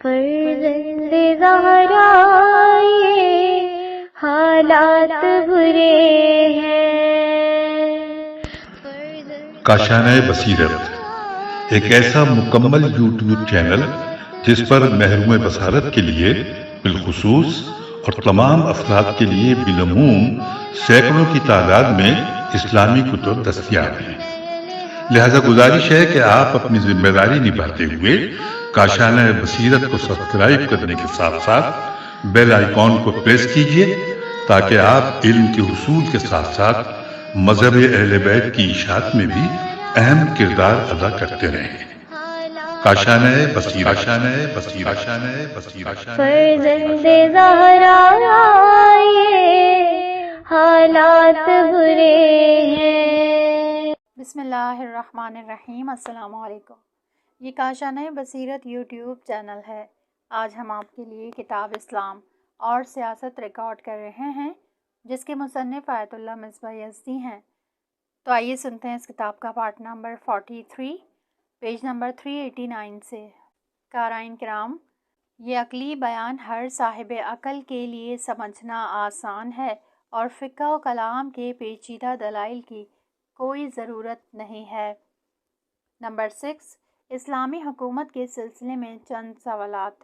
فرزند زہرا یہ حالات برے ہیں۔ کاشانۂ بصیرت ایک ایسا مکمل یوٹیوب چینل جس پر محروم بصارت کے لیے بالخصوص اور تمام افراد کے لیے بالعموم سینکڑوں کی تعداد میں اسلامی کتب دستیاب ہیں۔ لہذا گزارش ہے کہ آپ اپنی ذمہ داری نبھاتے ہوئے کاشانۂ بصیرت کو سبسکرائب کرنے کے ساتھ ساتھ بیل آئیکن کو پریس کیجیے تاکہ آپ علم کے حصول کے ساتھ ساتھ مذہب اہل بیت کی اشاعت میں بھی اہم کردار ادا کرتے رہیں۔ کاشانۂ بصیرت، کاشانۂ بصیرت، کاشانۂ بصیرت۔ فرزند زہرا یہ حالات برے ہیں۔ بسم اللہ الرحمن الرحیم۔ السلام علیکم۔ یہ کاشانۂ بصیرت یوٹیوب چینل ہے۔ آج ہم آپ کے لیے کتاب اسلام اور سیاست ریکارڈ کر رہے ہیں جس کے مصنف آیت اللہ مصباح یزدی ہیں۔ تو آئیے سنتے ہیں اس کتاب کا پارٹ نمبر 43 پیج نمبر 389 سے۔ قارئین کرام، یہ عقلی بیان ہر صاحب عقل کے لیے سمجھنا آسان ہے اور فقہ و کلام کے پیچیدہ دلائل کی کوئی ضرورت نہیں ہے۔ نمبر 6، اسلامی حکومت کے سلسلے میں چند سوالات۔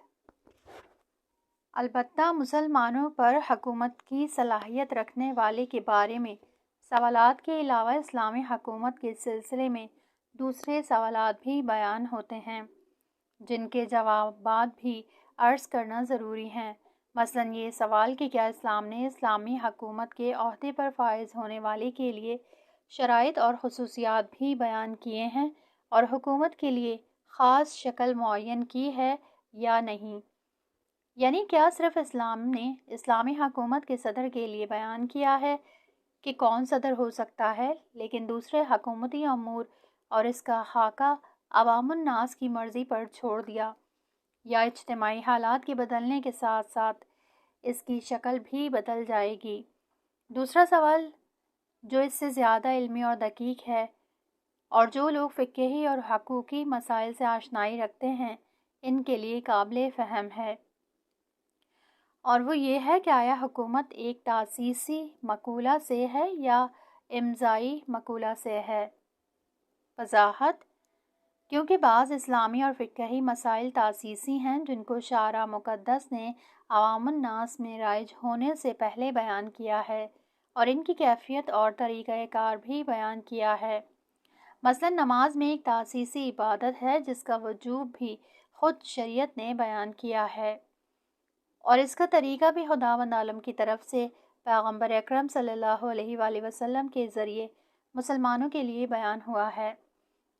البتہ مسلمانوں پر حکومت کی صلاحیت رکھنے والے کے بارے میں سوالات کے علاوہ اسلامی حکومت کے سلسلے میں دوسرے سوالات بھی بیان ہوتے ہیں جن کے جوابات بھی عرض کرنا ضروری ہیں۔ مثلاً یہ سوال کہ کیا اسلام نے اسلامی حکومت کے عہدے پر فائز ہونے والے کے لیے شرائط اور خصوصیات بھی بیان کیے ہیں اور حکومت کے لیے خاص شکل معین کی ہے یا نہیں؟ یعنی کیا صرف اسلام نے اسلامی حکومت کے صدر کے لیے بیان کیا ہے کہ کون صدر ہو سکتا ہے، لیکن دوسرے حکومتی امور اور اس کا خاکہ عوام الناس کی مرضی پر چھوڑ دیا، یا اجتماعی حالات کے بدلنے کے ساتھ ساتھ اس کی شکل بھی بدل جائے گی؟ دوسرا سوال جو اس سے زیادہ علمی اور دقیق ہے اور جو لوگ فقہی اور حقوقی مسائل سے آشنائی رکھتے ہیں ان کے لیے قابل فہم ہے، اور وہ یہ ہے کہ آیا حکومت ایک تاسیسی مقولہ سے ہے یا امضائی مقولہ سے ہے؟ وضاحت: کیونکہ بعض اسلامی اور فقہی مسائل تاسیسی ہیں جن کو شارع مقدس نے عوام الناس میں رائج ہونے سے پہلے بیان کیا ہے اور ان کی کیفیت اور طریقہ کار بھی بیان کیا ہے۔ مثلا نماز میں ایک تاسیسی عبادت ہے جس کا وجوب بھی خود شریعت نے بیان کیا ہے اور اس کا طریقہ بھی خداوند عالم کی طرف سے پیغمبر اکرم صلی اللہ علیہ وآلہ وسلم کے ذریعے مسلمانوں کے لیے بیان ہوا ہے،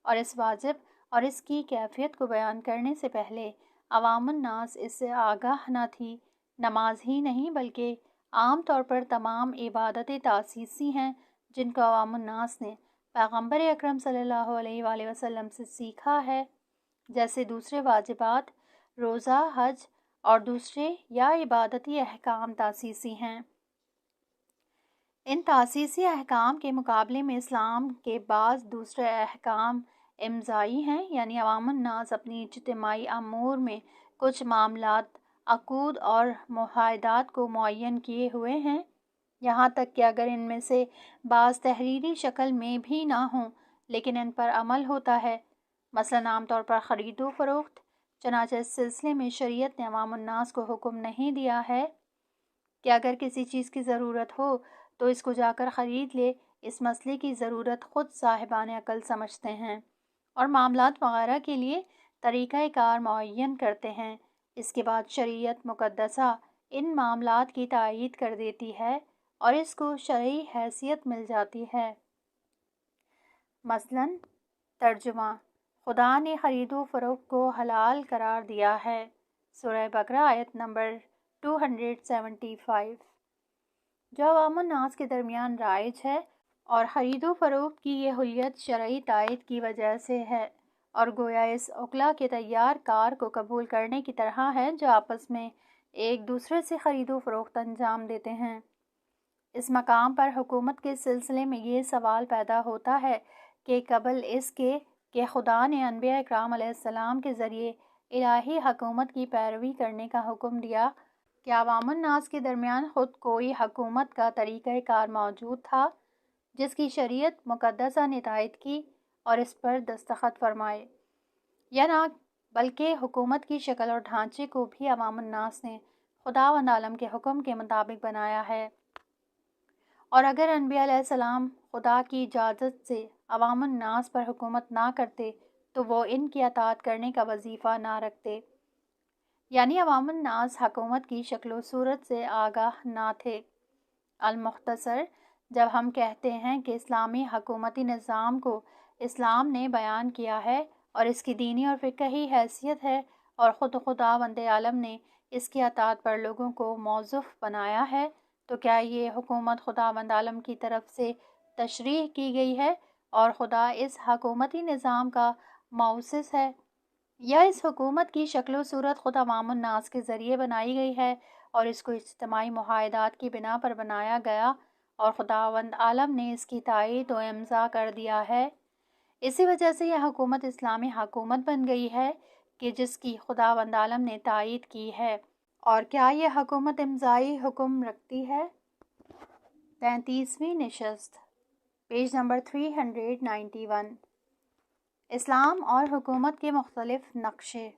اور اس واجب اور اس کی کیفیت کو بیان کرنے سے پہلے عوام الناس اس سے آگاہ نہ تھی۔ نماز ہی نہیں بلکہ عام طور پر تمام عبادتیں تاسیسی ہیں جن کو عوام الناس نے پیغمبر اکرم صلی اللہ علیہ وآلہ وسلم سے سیکھا ہے، جیسے دوسرے واجبات، روزہ، حج اور دوسرے یا عبادتی احکام تاسیسی ہیں۔ ان تاسیسی احکام کے مقابلے میں اسلام کے بعض دوسرے احکام امضائی ہیں، یعنی عوام الناس اپنی اجتماعی امور میں کچھ معاملات، عقود اور معاہدات کو معین کیے ہوئے ہیں، یہاں تک کہ اگر ان میں سے بعض تحریری شکل میں بھی نہ ہوں لیکن ان پر عمل ہوتا ہے۔ مثلاً عام طور پر خرید و فروخت، چنانچہ اس سلسلے میں شریعت نے عوام الناس کو حکم نہیں دیا ہے کہ اگر کسی چیز کی ضرورت ہو تو اس کو جا کر خرید لے۔ اس مسئلے کی ضرورت خود صاحبان عقل سمجھتے ہیں اور معاملات وغیرہ کے لیے طریقہ کار معین کرتے ہیں۔ اس کے بعد شریعت مقدسہ ان معاملات کی تائید کر دیتی ہے اور اس کو شرعی حیثیت مل جاتی ہے۔ مثلاً ترجمہ: خدا نے خرید و فروخت کو حلال قرار دیا ہے۔ سورہ بقرہ آیت نمبر 275۔ جو عوام الناس کے درمیان رائج ہے اور خرید و فروخت کی یہ حلیت شرعی تائید کی وجہ سے ہے، اور گویا اس عقلاء کے تیار کار کو قبول کرنے کی طرح ہے جو آپس میں ایک دوسرے سے خرید و فروخت انجام دیتے ہیں۔ اس مقام پر حکومت کے سلسلے میں یہ سوال پیدا ہوتا ہے کہ قبل اس کے کہ خدا نے انبیاء اکرام علیہ السلام کے ذریعے الہی حکومت کی پیروی کرنے کا حکم دیا کہ عوام الناس کے درمیان خود کوئی حکومت کا طریقہ کار موجود تھا جس کی شریعت مقدسہ نے تائید کی اور اس پر دستخط فرمائے، یا نہ بلکہ حکومت کی شکل اور ڈھانچے کو بھی عوام الناس نے خداوند عالم کے حکم کے مطابق بنایا ہے۔ اور اگر انبیاء علیہ السلام خدا کی اجازت سے عوام الناس پر حکومت نہ کرتے تو وہ ان کی اطاعت کرنے کا وظیفہ نہ رکھتے، یعنی عوام الناس حکومت کی شکل و صورت سے آگاہ نہ تھے۔ المختصر، جب ہم کہتے ہیں کہ اسلامی حکومتی نظام کو اسلام نے بیان کیا ہے اور اس کی دینی اور فقہی حیثیت ہے اور خداوند عالم نے اس کی اطاعت پر لوگوں کو موظف بنایا ہے، تو کیا یہ حکومت خداوند عالم کی طرف سے تشریح کی گئی ہے اور خدا اس حکومتی نظام کا مؤسس ہے، یا اس حکومت کی شکل و صورت خود عوام الناس کے ذریعے بنائی گئی ہے اور اس کو اجتماعی معاہدات کی بنا پر بنایا گیا اور خداوند عالم نے اس کی تائید و امضا کر دیا ہے؟ اسی وجہ سے یہ حکومت اسلامی حکومت بن گئی ہے کہ جس کی خداوند عالم نے تائید کی ہے۔ اور کیا یہ حکومت امضائی حکم رکھتی ہے؟ 33ویں نشست، پیج نمبر 391۔ اسلام اور حکومت کے مختلف نقشے۔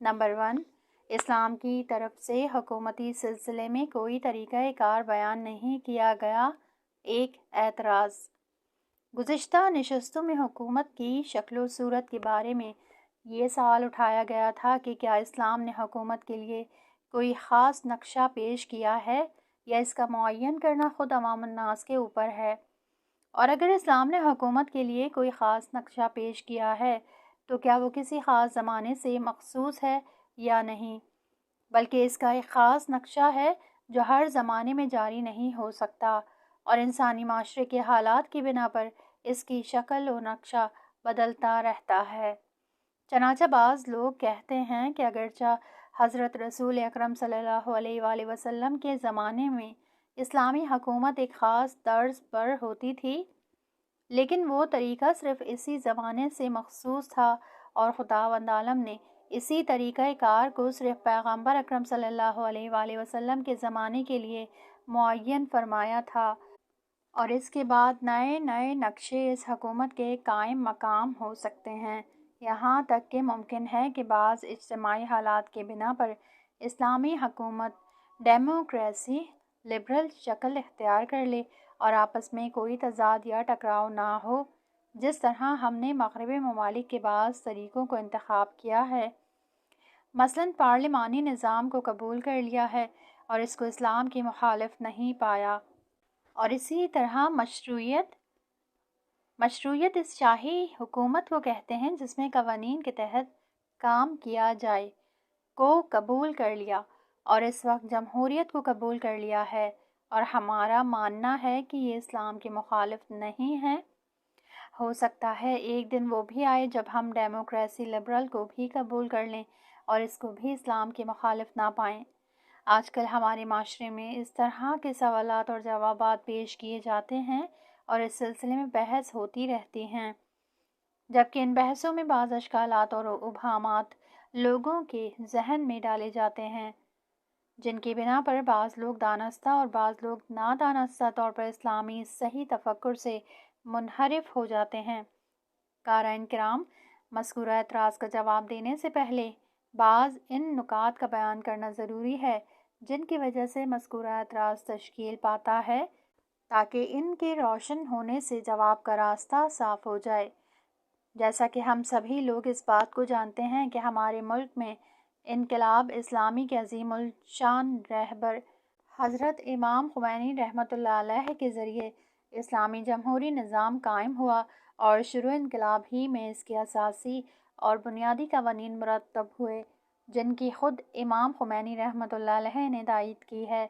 نمبر 1، اسلام کی طرف سے حکومتی سلسلے میں کوئی طریقہ کار بیان نہیں کیا گیا۔ ایک اعتراض۔ گزشتہ نشستوں میں حکومت کی شکل و صورت کے بارے میں یہ سوال اٹھایا گیا تھا کہ کیا اسلام نے حکومت کے لیے کوئی خاص نقشہ پیش کیا ہے یا اس کا معین کرنا خود عوام الناس کے اوپر ہے؟ اور اگر اسلام نے حکومت کے لیے کوئی خاص نقشہ پیش کیا ہے تو کیا وہ کسی خاص زمانے سے مخصوص ہے یا نہیں، بلکہ اس کا ایک خاص نقشہ ہے جو ہر زمانے میں جاری نہیں ہو سکتا اور انسانی معاشرے کے حالات کی بنا پر اس کی شکل و نقشہ بدلتا رہتا ہے۔ چنانچہ بعض لوگ کہتے ہیں کہ اگرچہ حضرت رسول اکرم صلی اللہ علیہ وآلہ وسلم کے زمانے میں اسلامی حکومت ایک خاص طرز پر ہوتی تھی، لیکن وہ طریقہ صرف اسی زمانے سے مخصوص تھا اور خداوند عالم نے اسی طریقہ کار کو صرف پیغمبر اکرم صلی اللہ علیہ وآلہ وسلم کے زمانے کے لیے معین فرمایا تھا، اور اس کے بعد نئے نئے نقشے اس حکومت کے قائم مقام ہو سکتے ہیں، یہاں تک کہ ممکن ہے کہ بعض اجتماعی حالات کے بنا پر اسلامی حکومت ڈیموکریسی لبرل شکل اختیار کر لے اور آپس میں کوئی تضاد یا ٹکراؤ نہ ہو، جس طرح ہم نے مغربی ممالک کے بعض طریقوں کو انتخاب کیا ہے۔ مثلاً پارلیمانی نظام کو قبول کر لیا ہے اور اس کو اسلام کی مخالف نہیں پایا، اور اسی طرح مشروعیت اس شاہی حکومت کو کہتے ہیں جس میں قوانین کے تحت کام کیا جائے کو قبول کر لیا، اور اس وقت جمہوریت کو قبول کر لیا ہے، اور ہمارا ماننا ہے کہ یہ اسلام کے مخالف نہیں ہے۔ ہو سکتا ہے ایک دن وہ بھی آئے جب ہم ڈیموکریسی لبرل کو بھی قبول کر لیں اور اس کو بھی اسلام کے مخالف نہ پائیں۔ آج کل ہمارے معاشرے میں اس طرح کے سوالات اور جوابات پیش کیے جاتے ہیں اور اس سلسلے میں بحث ہوتی رہتی ہیں، جبکہ ان بحثوں میں بعض اشکالات اور ابہامات لوگوں کے ذہن میں ڈالے جاتے ہیں، جن کی بنا پر بعض لوگ دانستہ اور بعض لوگ نادانستہ طور پر اسلامی صحیح تفکر سے منحرف ہو جاتے ہیں۔ قارئین کرام، مذکورہ اعتراض کا جواب دینے سے پہلے بعض ان نکات کا بیان کرنا ضروری ہے جن کی وجہ سے مذکورہ اعتراض تشکیل پاتا ہے، تاکہ ان کے روشن ہونے سے جواب کا راستہ صاف ہو جائے۔ جیسا کہ ہم سبھی لوگ اس بات کو جانتے ہیں کہ ہمارے ملک میں انقلاب اسلامی کے عظیم الشان رہبر حضرت امام خمینی رحمۃ اللہ علیہ کے ذریعے اسلامی جمہوری نظام قائم ہوا، اور شروع انقلاب ہی میں اس کے اساسی اور بنیادی قوانین مرتب ہوئے جن کی خود امام خمینی رحمۃ اللہ علیہ نے تائید کی ہے۔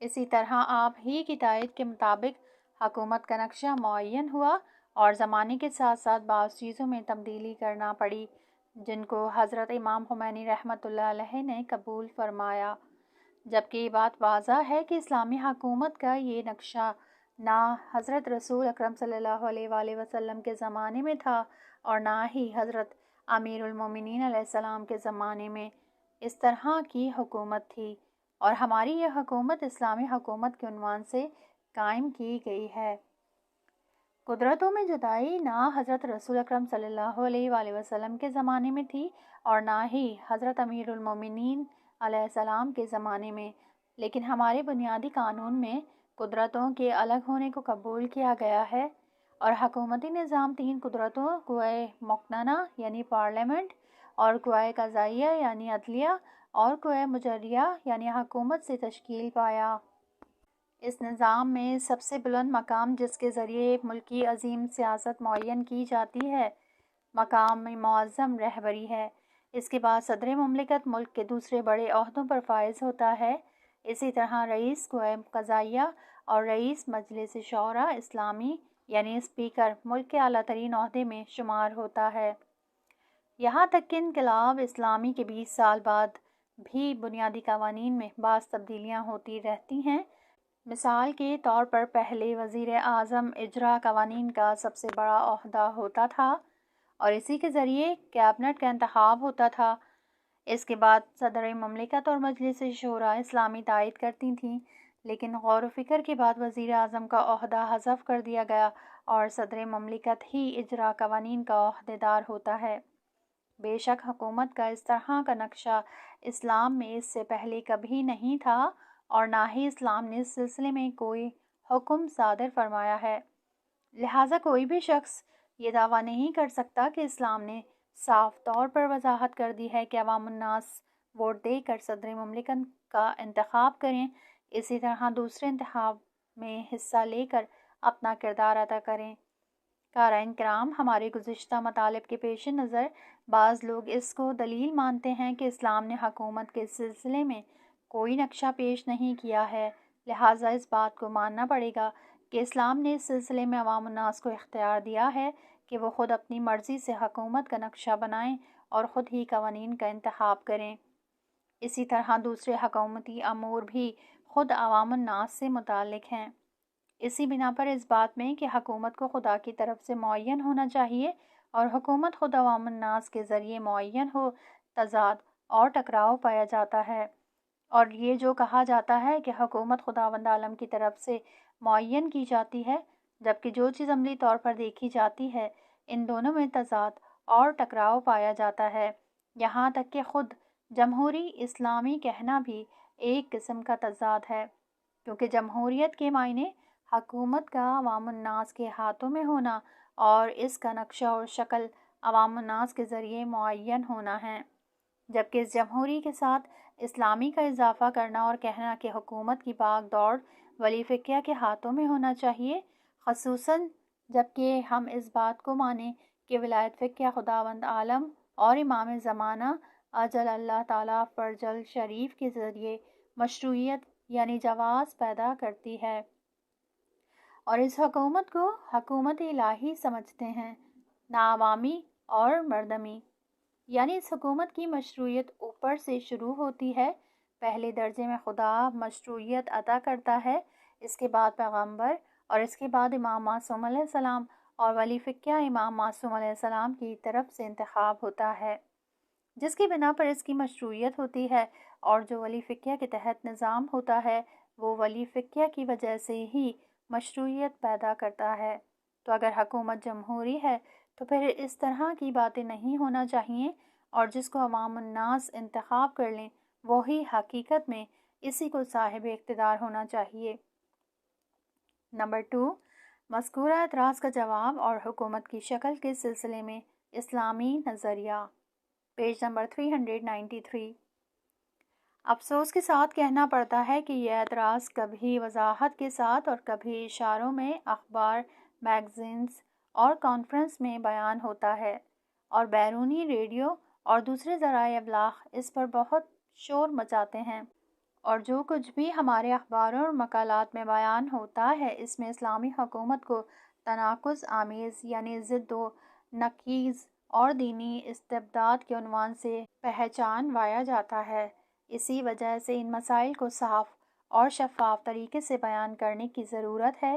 اسی طرح آپ ہی کی تائید کے مطابق حکومت کا نقشہ معین ہوا اور زمانے کے ساتھ ساتھ بعض چیزوں میں تبدیلی کرنا پڑی جن کو حضرت امام خمینی رحمۃ اللہ علیہ نے قبول فرمایا، جبکہ یہ بات واضح ہے کہ اسلامی حکومت کا یہ نقشہ نہ حضرت رسول اکرم صلی اللہ علیہ وآلہ وسلم کے زمانے میں تھا اور نہ ہی حضرت امیر المومنین علیہ السلام کے زمانے میں اس طرح کی حکومت تھی، اور ہماری یہ حکومت اسلامی حکومت کے عنوان سے قائم کی گئی ہے۔ قدرتوں میں جدائی نہ حضرت رسول اکرم صلی اللہ علیہ وآلہ وسلم کے زمانے میں تھی اور نہ ہی حضرت امیر المومنین علیہ السلام کے زمانے میں، لیکن ہمارے بنیادی قانون میں قدرتوں کے الگ ہونے کو قبول کیا گیا ہے، اور حکومتی نظام 3 قدرتوں قوائے مقننہ یعنی پارلیمنٹ، اور قوائے قضائیہ یعنی عدلیہ، اور قوائے مجریہ یعنی حکومت سے تشکیل پایا۔ اس نظام میں سب سے بلند مقام جس کے ذریعے ملک کی عظیم سیاست معین کی جاتی ہے، مقام معظم رہبری ہے۔ اس کے بعد صدر مملکت ملک کے دوسرے بڑے عہدوں پر فائز ہوتا ہے۔ اسی طرح رئیس قوائے قضائیہ اور رئیس مجلس شورا اسلامی یعنی اسپیکر ملک کے اعلیٰ ترین عہدے میں شمار ہوتا ہے۔ یہاں تک کہ انقلاب اسلامی کے 20 سال بعد بھی بنیادی قوانین میں بعض تبدیلیاں ہوتی رہتی ہیں۔ مثال کے طور پر پہلے وزیر اعظم اجرا قوانین کا سب سے بڑا عہدہ ہوتا تھا اور اسی کے ذریعے کیبنٹ کا انتخاب ہوتا تھا۔ اس کے بعد صدر مملکت اور مجلس شورا اسلامی تائید کرتی تھیں، لیکن غور و فکر کے بعد وزیر اعظم کا عہدہ حذف کر دیا گیا اور صدر مملکت ہی اجرا قوانین کا عہدیدار ہوتا ہے۔ بے شک حکومت کا اس طرح کا نقشہ اسلام میں اس سے پہلے کبھی نہیں تھا اور نہ ہی اسلام نے اس سلسلے میں کوئی حکم صادر فرمایا ہے۔ لہٰذا کوئی بھی شخص یہ دعویٰ نہیں کر سکتا کہ اسلام نے صاف طور پر وضاحت کر دی ہے کہ عوام الناس ووٹ دے کر صدر مملکت کا انتخاب کریں، اسی طرح دوسرے انتخاب میں حصہ لے کر اپنا کردار ادا کریں۔ قارئین کرام، ہمارے گزشتہ مطالب کے پیش نظر بعض لوگ اس کو دلیل مانتے ہیں کہ اسلام نے حکومت کے سلسلے میں کوئی نقشہ پیش نہیں کیا ہے، لہٰذا اس بات کو ماننا پڑے گا کہ اسلام نے اس سلسلے میں عوام الناس کو اختیار دیا ہے کہ وہ خود اپنی مرضی سے حکومت کا نقشہ بنائیں اور خود ہی قوانین کا انتخاب کریں۔ اسی طرح دوسرے حکومتی امور بھی خود عوام الناس سے متعلق ہیں۔ اسی بنا پر اس بات میں کہ حکومت کو خدا کی طرف سے معین ہونا چاہیے اور حکومت خود عوام الناس کے ذریعے معین ہو، تضاد اور ٹکراؤ پایا جاتا ہے، اور یہ جو کہا جاتا ہے کہ حکومت خداوند عالم کی طرف سے معین کی جاتی ہے، جبکہ جو چیز عملی طور پر دیکھی جاتی ہے، ان دونوں میں تضاد اور ٹکراؤ پایا جاتا ہے۔ یہاں تک کہ خود جمہوری اسلامی کہنا بھی ایک قسم کا تضاد ہے، کیونکہ جمہوریت کے معنی حکومت کا عوام الناس کے ہاتھوں میں ہونا اور اس کا نقشہ اور شکل عوام الناس کے ذریعے معین ہونا ہے، جبکہ اس جمہوری کے ساتھ اسلامی کا اضافہ کرنا اور کہنا کہ حکومت کی باغ دوڑ ولی فقیہ کے ہاتھوں میں ہونا چاہیے، خصوصاً جبکہ ہم اس بات کو مانیں کہ ولایت فقیہ خداوند عالم اور امام زمانہ اجل اللہ تعالیٰ فرجل شریف کے ذریعے مشروعیت یعنی جواز پیدا کرتی ہے، اور اس حکومت کو حکومت الہی سمجھتے ہیں، نہ عوامی اور مردمی۔ یعنی اس حکومت کی مشروعیت اوپر سے شروع ہوتی ہے، پہلے درجے میں خدا مشروعیت عطا کرتا ہے، اس کے بعد پیغمبر، اور اس کے بعد امام معصوم علیہ السلام اور ولی فقیہ امام معصوم علیہ السلام کی طرف سے انتخاب ہوتا ہے، جس کی بنا پر اس کی مشروعیت ہوتی ہے، اور جو ولی فقیہ کے تحت نظام ہوتا ہے وہ ولی فقیہ کی وجہ سے ہی مشروعیت پیدا کرتا ہے۔ تو اگر حکومت جمہوری ہے تو پھر اس طرح کی باتیں نہیں ہونا چاہیے، اور جس کو عوام الناس انتخاب کر لیں وہی حقیقت میں اسی کو صاحب اقتدار ہونا چاہیے۔ نمبر 2، مذکورہ اعتراض کا جواب اور حکومت کی شکل کے سلسلے میں اسلامی نظریہ، پیج نمبر 393۔ افسوس کے ساتھ کہنا پڑتا ہے کہ یہ اعتراض کبھی وضاحت کے ساتھ اور کبھی اشاروں میں اخبار، میگزینز اور کانفرنس میں بیان ہوتا ہے، اور بیرونی ریڈیو اور دوسرے ذرائع ابلاغ اس پر بہت شور مچاتے ہیں، اور جو کچھ بھی ہمارے اخباروں اور مقالات میں بیان ہوتا ہے اس میں اسلامی حکومت کو تناقض آمیز یعنی ضد و نقیض اور دینی استبداد کے عنوان سے پہچانوایا جاتا ہے۔ اسی وجہ سے ان مسائل کو صاف اور شفاف طریقے سے بیان کرنے کی ضرورت ہے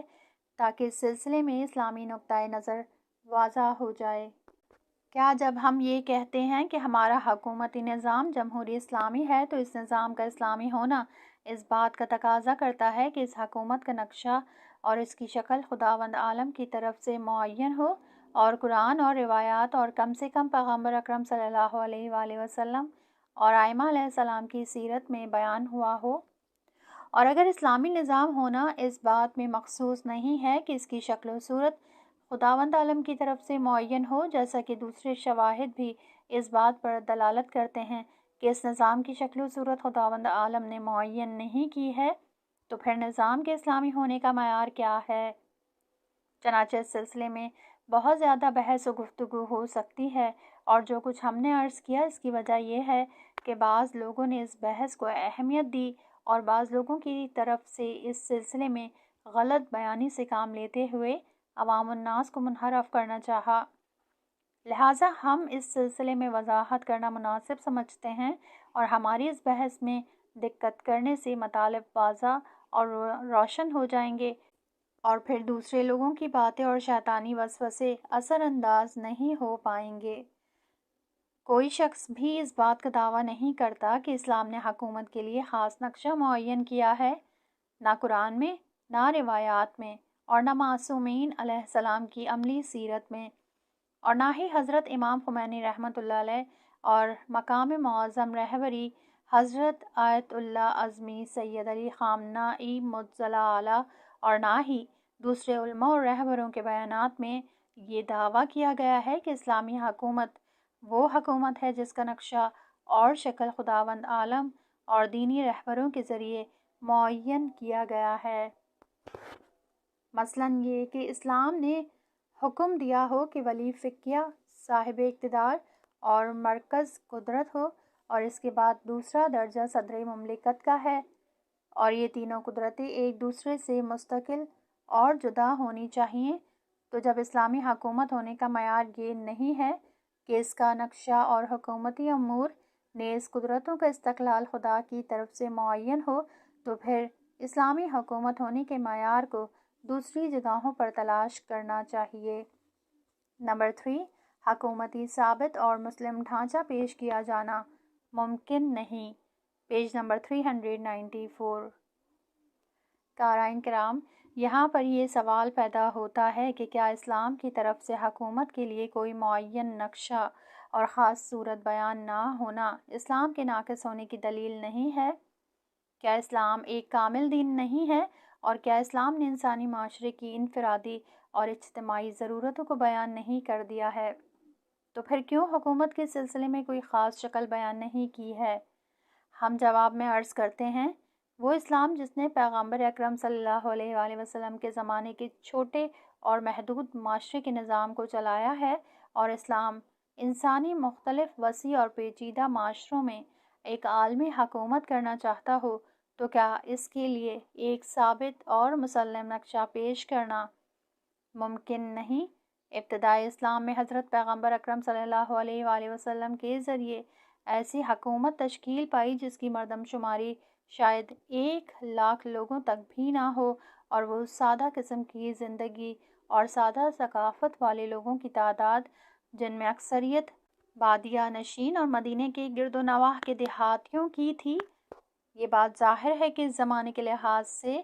تاکہ اس سلسلے میں اسلامی نقطۂ نظر واضح ہو جائے۔ کیا جب ہم یہ کہتے ہیں کہ ہمارا حکومتی نظام جمہوری اسلامی ہے تو اس نظام کا اسلامی ہونا اس بات کا تقاضا کرتا ہے کہ اس حکومت کا نقشہ اور اس کی شکل خداوند عالم کی طرف سے معین ہو اور قرآن اور روایات اور کم سے کم پیغمبر اکرم صلی اللہ علیہ وآلہ وسلم اور ائمہ علیہ السلام کی سیرت میں بیان ہوا ہو؟ اور اگر اسلامی نظام ہونا اس بات میں مخصوص نہیں ہے کہ اس کی شکل و صورت خداوند عالم کی طرف سے معین ہو، جیسا کہ دوسرے شواہد بھی اس بات پر دلالت کرتے ہیں کہ اس نظام کی شکل و صورت خداوند عالم نے معین نہیں کی ہے، تو پھر نظام کے اسلامی ہونے کا معیار کیا ہے؟ چنانچہ اس سلسلے میں بہت زیادہ بحث و گفتگو ہو سکتی ہے، اور جو کچھ ہم نے عرض کیا اس کی وجہ یہ ہے کہ بعض لوگوں نے اس بحث کو اہمیت دی اور بعض لوگوں کی طرف سے اس سلسلے میں غلط بیانی سے کام لیتے ہوئے عوام الناس کو منحرف کرنا چاہا۔ لہٰذا ہم اس سلسلے میں وضاحت کرنا مناسب سمجھتے ہیں، اور ہماری اس بحث میں دقت کرنے سے مطالب واضح اور روشن ہو جائیں گے، اور پھر دوسرے لوگوں کی باتیں اور شیطانی وسوسے اثر انداز نہیں ہو پائیں گے۔ کوئی شخص بھی اس بات کا دعویٰ نہیں کرتا کہ اسلام نے حکومت کے لیے خاص نقشہ معین کیا ہے، نہ قرآن میں، نہ روایات میں، اور نہ معصومین علیہ السلام کی عملی سیرت میں، اور نہ ہی حضرت امام خمینی رحمۃ اللہ علیہ اور مقام معظم رہبری حضرت آیت اللہ اعظمی سید علی خامنہ مجلہ اعلیٰ، اور نہ ہی دوسرے علماء اور رہبروں کے بیانات میں یہ دعویٰ کیا گیا ہے کہ اسلامی حکومت وہ حکومت ہے جس کا نقشہ اور شکل خداوند عالم اور دینی رہبروں کے ذریعے معین کیا گیا ہے۔ مثلاً یہ کہ اسلام نے حکم دیا ہو کہ ولی فقیہ صاحب اقتدار اور مرکز قدرت ہو، اور اس کے بعد دوسرا درجہ صدر مملکت کا ہے، اور یہ تینوں قدرتیں ایک دوسرے سے مستقل اور جدا ہونی چاہیے۔ تو جب اسلامی حکومت ہونے کا معیار یہ نہیں ہے کہ اس کا نقشہ اور حکومتی امور نیز قدرتوں کا استقلال خدا کی طرف سے معین ہو، تو پھر اسلامی حکومت ہونے کے معیار کو دوسری جگہوں پر تلاش کرنا چاہیے۔ نمبر 3، حکومتی ثابت اور مسلم ڈھانچہ پیش کیا جانا ممکن نہیں، پیج نمبر 394۔ قارئین کرام، یہاں پر یہ سوال پیدا ہوتا ہے کہ کیا اسلام کی طرف سے حکومت کے لیے کوئی معین نقشہ اور خاص صورت بیان نہ ہونا اسلام کے ناقص ہونے کی دلیل نہیں ہے؟ کیا اسلام ایک کامل دین نہیں ہے؟ اور کیا اسلام نے انسانی معاشرے کی انفرادی اور اجتماعی ضرورتوں کو بیان نہیں کر دیا ہے؟ تو پھر کیوں حکومت کے سلسلے میں کوئی خاص شکل بیان نہیں کی ہے؟ ہم جواب میں عرض کرتے ہیں، وہ اسلام جس نے پیغمبر اکرم صلی اللہ علیہ وآلہ وسلم کے زمانے کے چھوٹے اور محدود معاشرے کے نظام کو چلایا ہے، اور اسلام انسانی مختلف وسیع اور پیچیدہ معاشروں میں ایک عالمی حکومت کرنا چاہتا ہو، تو کیا اس کے لیے ایک ثابت اور مسلم نقشہ پیش کرنا ممکن نہیں؟ ابتدائی اسلام میں حضرت پیغمبر اکرم صلی اللہ علیہ وآلہ وسلم کے ذریعے ایسی حکومت تشکیل پائی جس کی مردم شماری شاید 1,00,000 لوگوں تک بھی نہ ہو، اور وہ سادہ قسم کی زندگی اور سادہ ثقافت والے لوگوں کی تعداد، جن میں اکثریت بادیہ نشین اور مدینے کے گرد و نواح کے دیہاتیوں کی تھی۔ یہ بات ظاہر ہے کہ اس زمانے کے لحاظ سے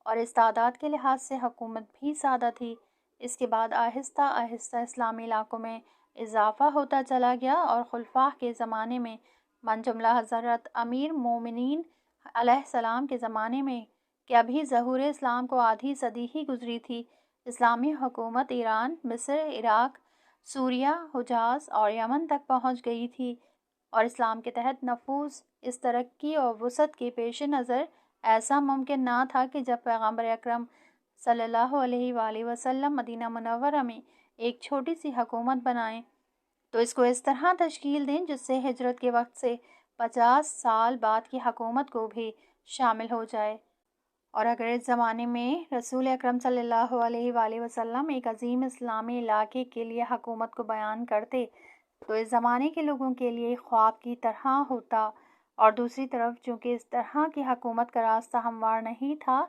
اور اس تعداد کے لحاظ سے حکومت بھی سادہ تھی۔ اس کے بعد آہستہ آہستہ اسلامی علاقوں میں اضافہ ہوتا چلا گیا، اور خلفاء کے زمانے میں من جملہ حضرت امیر مومنین علیہ السلام کے زمانے میں کہ ابھی ظہور اسلام کو آدھی صدی ہی گزری تھی، اسلامی حکومت ایران، مصر، عراق، سوریہ، حجاز اور یمن تک پہنچ گئی تھی، اور اسلام کے تحت نفوذ اس ترقی اور وسعت کے پیش نظر ایسا ممکن نہ تھا کہ جب پیغمبر اکرم صلی اللہ علیہ وآلہ وسلم مدینہ منورہ میں ایک چھوٹی سی حکومت بنائیں تو اس کو اس طرح تشکیل دیں جس سے ہجرت کے وقت سے 50 سال بعد کی حکومت کو بھی شامل ہو جائے۔ اور اگر اس زمانے میں رسول اکرم صلی اللہ علیہ وآلہ وسلم ایک عظیم اسلامی علاقے کے لیے حکومت کو بیان کرتے تو اس زمانے کے لوگوں کے لیے خواب کی طرح ہوتا، اور دوسری طرف چونکہ اس طرح کی حکومت کا راستہ ہموار نہیں تھا،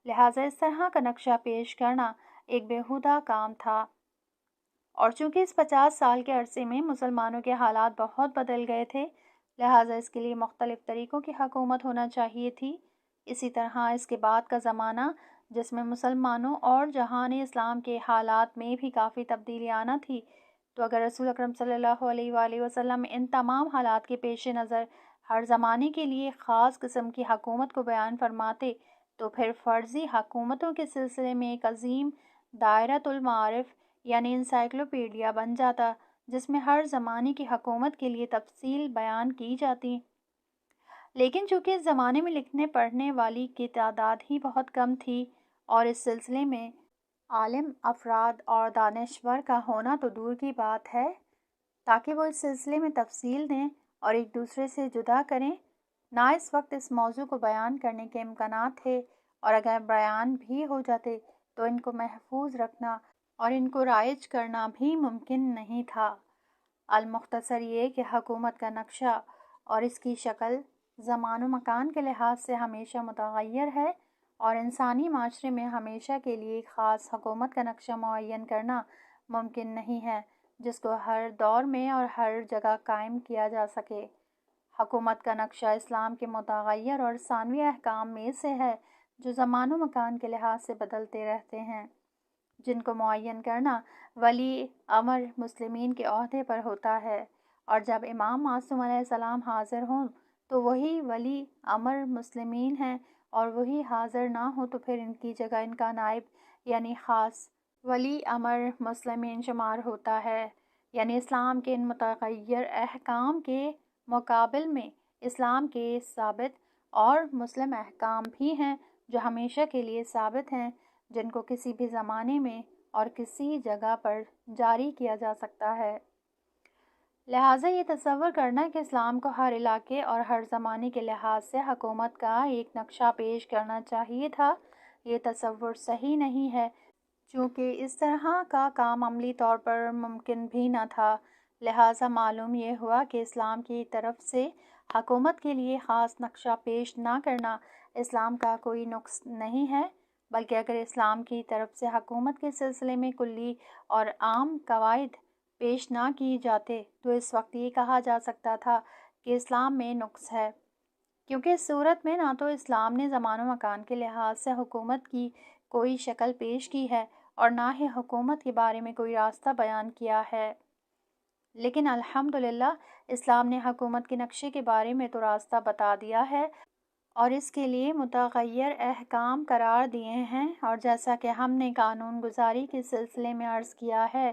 لہٰذا اس طرح کا نقشہ پیش کرنا ایک بیہودہ کام تھا۔ اور چونکہ اس 50 سال کے عرصے میں مسلمانوں کے حالات بہت بدل گئے تھے، لہٰذا اس کے لیے مختلف طریقوں کی حکومت ہونا چاہیے تھی۔ اسی طرح اس کے بعد کا زمانہ جس میں مسلمانوں اور جہان اسلام کے حالات میں بھی کافی تبدیلی آنا تھی، تو اگر رسول اکرم صلی اللہ علیہ وآلہ وسلم ان تمام حالات کے پیش نظر ہر زمانے کے لیے خاص قسم کی حکومت کو بیان فرماتے، تو پھر فرضی حکومتوں کے سلسلے میں ایک عظیم دائرۃ المعارف یعنی انسائکلوپیڈیا بن جاتا، جس میں ہر زمانے کی حکومت کے لیے تفصیل بیان کی جاتی۔ لیکن چونکہ اس زمانے میں لکھنے پڑھنے والی کی تعداد ہی بہت کم تھی اور اس سلسلے میں عالم افراد اور دانشور کا ہونا تو دور کی بات ہے تاکہ وہ اس سلسلے میں تفصیل دیں اور ایک دوسرے سے جدا کریں، نہ اس وقت اس موضوع کو بیان کرنے کے امکانات تھے، اور اگر بیان بھی ہو جاتے تو ان کو محفوظ رکھنا اور ان کو رائج کرنا بھی ممکن نہیں تھا۔ المختصر یہ کہ حکومت کا نقشہ اور اس کی شکل زمان و مکان کے لحاظ سے ہمیشہ متغیر ہے، اور انسانی معاشرے میں ہمیشہ کے لیے ایک خاص حکومت کا نقشہ معین کرنا ممکن نہیں ہے جس کو ہر دور میں اور ہر جگہ قائم کیا جا سکے۔ حکومت کا نقشہ اسلام کے متغیر اور ثانوی احکام میں سے ہے جو زمان و مکان کے لحاظ سے بدلتے رہتے ہیں، جن کو معین کرنا ولی امر مسلمین کے عہدے پر ہوتا ہے، اور جب امام معصوم علیہ السلام حاضر ہوں تو وہی ولی امر مسلمین ہیں، اور وہی حاضر نہ ہو تو پھر ان کی جگہ ان کا نائب یعنی خاص ولی امر مسلمین شمار ہوتا ہے۔ یعنی اسلام کے ان متغیر احکام کے مقابل میں اسلام کے ثابت اور مسلم احکام بھی ہیں جو ہمیشہ کے لیے ثابت ہیں، جن کو کسی بھی زمانے میں اور کسی جگہ پر جاری کیا جا سکتا ہے۔ لہٰذا یہ تصور کرنا کہ اسلام کو ہر علاقے اور ہر زمانے کے لحاظ سے حکومت کا ایک نقشہ پیش کرنا چاہیے تھا، یہ تصور صحیح نہیں ہے، چونکہ اس طرح کا کام عملی طور پر ممکن بھی نہ تھا۔ لہٰذا معلوم یہ ہوا کہ اسلام کی طرف سے حکومت کے لیے خاص نقشہ پیش نہ کرنا اسلام کا کوئی نقص نہیں ہے، بلکہ اگر اسلام کی طرف سے حکومت کے سلسلے میں کلی اور عام قواعد پیش نہ کی جاتے تو اس وقت یہ کہا جا سکتا تھا کہ اسلام میں نقص ہے، کیونکہ اس صورت میں نہ تو اسلام نے زمان و مکان کے لحاظ سے حکومت کی کوئی شکل پیش کی ہے اور نہ ہی حکومت کے بارے میں کوئی راستہ بیان کیا ہے۔ لیکن الحمدللہ اسلام نے حکومت کے نقشے کے بارے میں تو راستہ بتا دیا ہے اور اس کے لیے متغیر احکام قرار دیے ہیں، اور جیسا کہ ہم نے قانون گزاری کے سلسلے میں عرض کیا ہے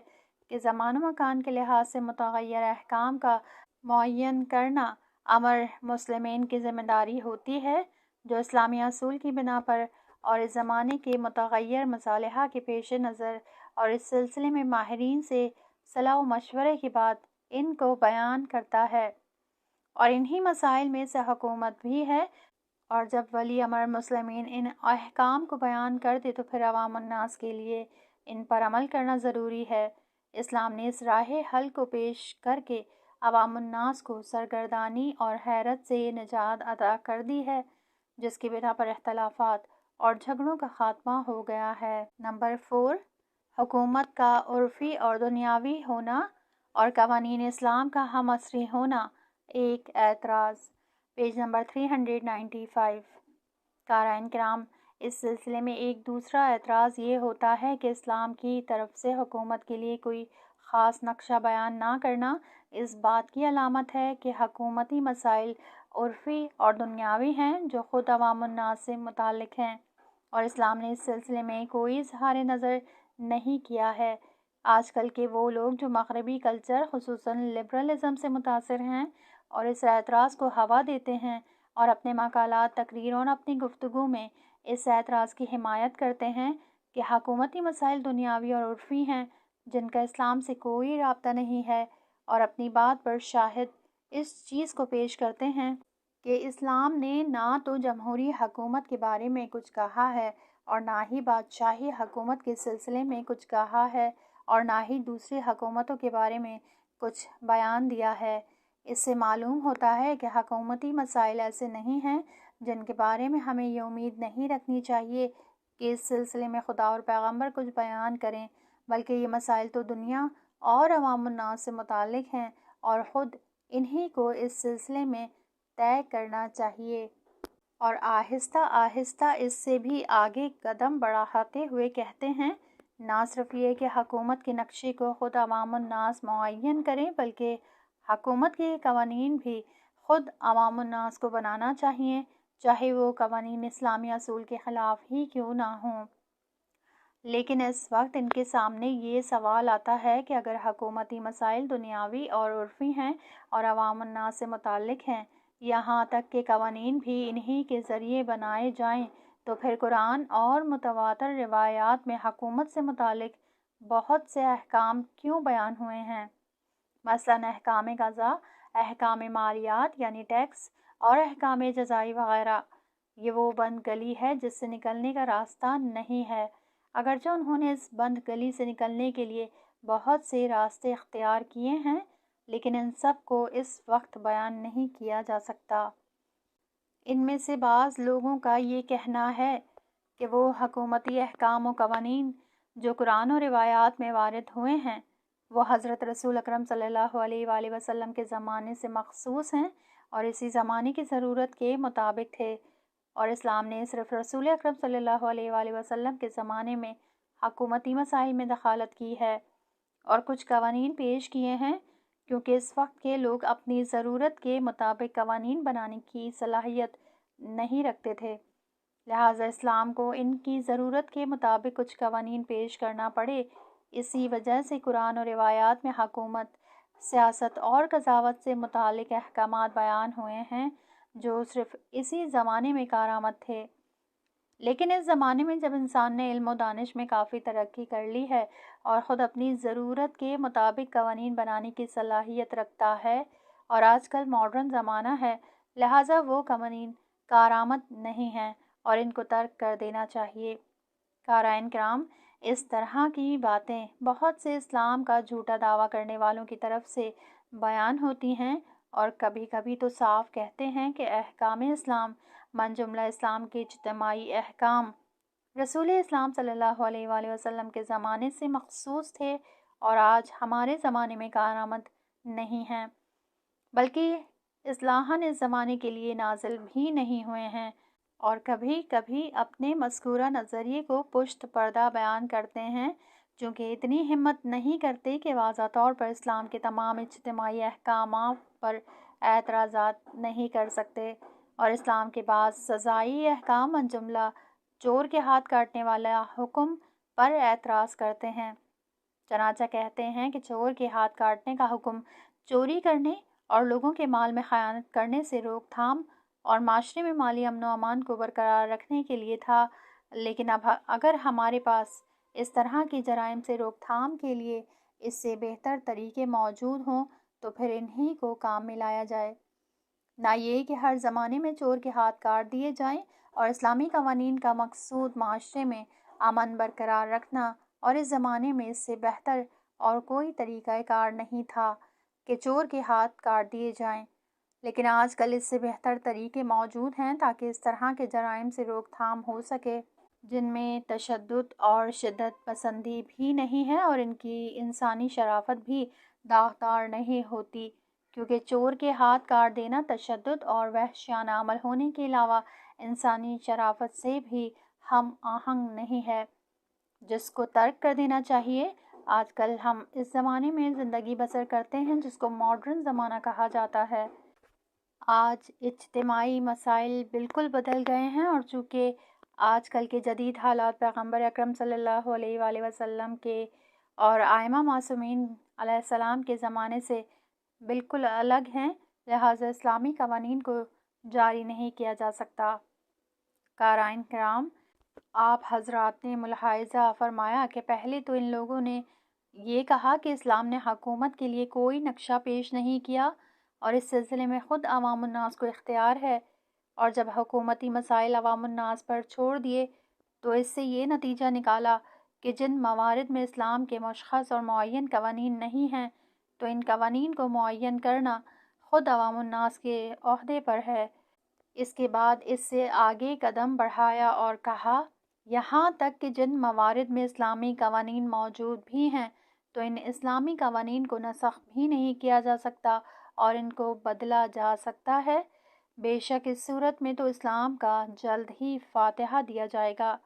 کہ زمان و مکان کے لحاظ سے متغیر احکام کا معین کرنا امر مسلمین کی ذمہ داری ہوتی ہے، جو اسلامی اصول کی بنا پر اور اس زمانے کے متغیر مصالحہ کے پیش نظر اور اس سلسلے میں ماہرین سے صلاح و مشورے کے بعد ان کو بیان کرتا ہے، اور انہی مسائل میں سے حکومت بھی ہے، اور جب ولی امر مسلمین ان احکام کو بیان کر دے تو پھر عوام الناس کے لیے ان پر عمل کرنا ضروری ہے۔ اسلام نے اس راہ حل کو پیش کر کے عوام الناس کو سرگردانی اور حیرت سے نجات عطا کر دی ہے، جس کی بنا پر اختلافات اور جھگڑوں کا خاتمہ ہو گیا ہے۔ نمبر 4، حکومت کا عرفی اور دنیاوی ہونا اور قوانین اسلام کا ہم عصری ہونا۔ ایک اعتراض، پیج نمبر 395۔ قارئین کرام، اس سلسلے میں ایک دوسرا اعتراض یہ ہوتا ہے کہ اسلام کی طرف سے حکومت کے لیے کوئی خاص نقشہ بیان نہ کرنا اس بات کی علامت ہے کہ حکومتی مسائل عرفی اور دنیاوی ہیں جو خود عوام الناس سے متعلق ہیں، اور اسلام نے اس سلسلے میں کوئی اظہار نظر نہیں کیا ہے۔ آج کل کے وہ لوگ جو مغربی کلچر خصوصاً لبرلزم سے متاثر ہیں اور اس اعتراض کو ہوا دیتے ہیں اور اپنے مقالات، تقریروں اور اپنی گفتگو میں اس اعتراض کی حمایت کرتے ہیں کہ حکومتی مسائل دنیاوی اور عرفی ہیں جن کا اسلام سے کوئی رابطہ نہیں ہے، اور اپنی بات پر شاہد اس چیز کو پیش کرتے ہیں کہ اسلام نے نہ تو جمہوری حکومت کے بارے میں کچھ کہا ہے اور نہ ہی بادشاہی حکومت کے سلسلے میں کچھ کہا ہے اور نہ ہی دوسری حکومتوں کے بارے میں کچھ بیان دیا ہے۔ اس سے معلوم ہوتا ہے کہ حکومتی مسائل ایسے نہیں ہیں جن کے بارے میں ہمیں یہ امید نہیں رکھنی چاہیے کہ اس سلسلے میں خدا اور پیغمبر کچھ بیان کریں، بلکہ یہ مسائل تو دنیا اور عوام الناس سے متعلق ہیں اور خود انہی کو اس سلسلے میں طے کرنا چاہیے۔ اور آہستہ آہستہ اس سے بھی آگے قدم بڑھاتے ہوئے کہتے ہیں، نہ صرف یہ کہ حکومت کے نقشے کو خود عوام الناس معین کریں، بلکہ حکومت کے قوانین بھی خود عوام الناس کو بنانا چاہیے، چاہے وہ قوانین اسلامی اصول کے خلاف ہی کیوں نہ ہوں۔ لیکن اس وقت ان کے سامنے یہ سوال آتا ہے کہ اگر حکومتی مسائل دنیاوی اور عرفی ہیں اور عوام الناس سے متعلق ہیں، یہاں تک کہ قوانین بھی انہی کے ذریعے بنائے جائیں، تو پھر قرآن اور متواتر روایات میں حکومت سے متعلق بہت سے احکام کیوں بیان ہوئے ہیں؟ مثلاً احکام قضا، احکام مالیات یعنی ٹیکس اور احکام جزائی وغیرہ۔ یہ وہ بند گلی ہے جس سے نکلنے کا راستہ نہیں ہے، اگرچہ انہوں نے اس بند گلی سے نکلنے کے لیے بہت سے راستے اختیار کیے ہیں، لیکن ان سب کو اس وقت بیان نہیں کیا جا سکتا۔ ان میں سے بعض لوگوں کا یہ کہنا ہے کہ وہ حکومتی احکام و قوانین جو قرآن و روایات میں وارد ہوئے ہیں، وہ حضرت رسول اکرم صلی اللہ علیہ وآلہ وسلم کے زمانے سے مخصوص ہیں اور اسی زمانے کی ضرورت کے مطابق تھے، اور اسلام نے صرف رسول اکرم صلی اللہ علیہ وآلہ وسلم کے زمانے میں حکومتی مسائل میں دخالت کی ہے اور کچھ قوانین پیش کیے ہیں، کیونکہ اس وقت کے لوگ اپنی ضرورت کے مطابق قوانین بنانے کی صلاحیت نہیں رکھتے تھے، لہٰذا اسلام کو ان کی ضرورت کے مطابق کچھ قوانین پیش کرنا پڑے۔ اسی وجہ سے قرآن و روایات میں حکومت، سیاست اور قضاوت سے متعلق احکامات بیان ہوئے ہیں جو صرف اسی زمانے میں کارآمد تھے۔ لیکن اس زمانے میں جب انسان نے علم و دانش میں کافی ترقی کر لی ہے اور خود اپنی ضرورت کے مطابق قوانین بنانے کی صلاحیت رکھتا ہے، اور آج کل ماڈرن زمانہ ہے، لہٰذا وہ قوانین کارآمد نہیں ہیں اور ان کو ترک کر دینا چاہیے۔ قارئین کرام، اس طرح کی باتیں بہت سے اسلام کا جھوٹا دعویٰ کرنے والوں کی طرف سے بیان ہوتی ہیں، اور کبھی کبھی تو صاف کہتے ہیں کہ احکام اسلام من جملہ اسلام کے اجتماعی احکام رسول اسلام صلی اللہ علیہ وآلہ وسلم کے زمانے سے مخصوص تھے اور آج ہمارے زمانے میں کارآمد نہیں ہیں، بلکہ اصلاحاً اس زمانے کے لیے نازل بھی نہیں ہوئے ہیں، اور کبھی کبھی اپنے مذکورہ نظریے کو پشت پردہ بیان کرتے ہیں، چونکہ اتنی ہمت نہیں کرتے کہ واضح طور پر اسلام کے تمام اجتماعی احکامات پر اعتراضات نہیں کر سکتے، اور اسلام کے بعض سزائی احکام من جملہ چور کے ہاتھ کاٹنے والا حکم پر اعتراض کرتے ہیں۔ چنانچہ کہتے ہیں کہ چور کے ہاتھ کاٹنے کا حکم چوری کرنے اور لوگوں کے مال میں خیانت کرنے سے روک تھام اور معاشرے میں مالی امن و امان کو برقرار رکھنے کے لیے تھا، لیکن اب اگر ہمارے پاس اس طرح کی جرائم سے روک تھام کے لیے اس سے بہتر طریقے موجود ہوں تو پھر انہی کو کام میں لایا جائے، نہ یہ کہ ہر زمانے میں چور کے ہاتھ کاٹ دیے جائیں۔ اور اسلامی قوانین کا مقصود معاشرے میں امن برقرار رکھنا، اور اس زمانے میں اس سے بہتر اور کوئی طریقہ کار نہیں تھا کہ چور کے ہاتھ کاٹ دیے جائیں، لیکن آج کل اس سے بہتر طریقے موجود ہیں تاکہ اس طرح کے جرائم سے روک تھام ہو سکے، جن میں تشدد اور شدت پسندی بھی نہیں ہے اور ان کی انسانی شرافت بھی داغدار نہیں ہوتی، کیونکہ چور کے ہاتھ کاٹ دینا تشدد اور وحشیانہ عمل ہونے کے علاوہ انسانی شرافت سے بھی ہم آہنگ نہیں ہے، جس کو ترک کر دینا چاہیے۔ آج کل ہم اس زمانے میں زندگی بسر کرتے ہیں جس کو ماڈرن زمانہ کہا جاتا ہے۔ آج اجتماعی مسائل بالکل بدل گئے ہیں، اور چونکہ آج کل کے جدید حالات پیغمبر اکرم صلی اللہ علیہ وآلہ وسلم کے اور ائمہ معصومین علیہ السلام کے زمانے سے بالکل الگ ہیں، لہٰذا اسلامی قوانین کو جاری نہیں کیا جا سکتا۔ قارئین کرام، آپ حضرات نے ملاحظہ فرمایا کہ پہلے تو ان لوگوں نے یہ کہا کہ اسلام نے حکومت کے لیے کوئی نقشہ پیش نہیں کیا اور اس سلسلے میں خود عوام الناس کو اختیار ہے، اور جب حکومتی مسائل عوام الناس پر چھوڑ دیے تو اس سے یہ نتیجہ نکالا کہ جن موارد میں اسلام کے مشخص اور معین قوانین نہیں ہیں تو ان قوانین کو معین کرنا خود عوام الناس کے عہدے پر ہے۔ اس کے بعد اس سے آگے قدم بڑھایا اور کہا، یہاں تک کہ جن موارد میں اسلامی قوانین موجود بھی ہیں تو ان اسلامی قوانین کو نسخ بھی نہیں کیا جا سکتا اور ان کو بدلا جا سکتا ہے۔ بے شک اس صورت میں تو اسلام کا جلد ہی فاتحہ دیا جائے گا۔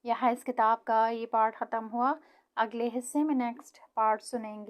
یہاں اس کتاب کا یہ پارٹ ختم ہوا۔ اگلے حصے میں نیکسٹ پارٹ سنیں گے۔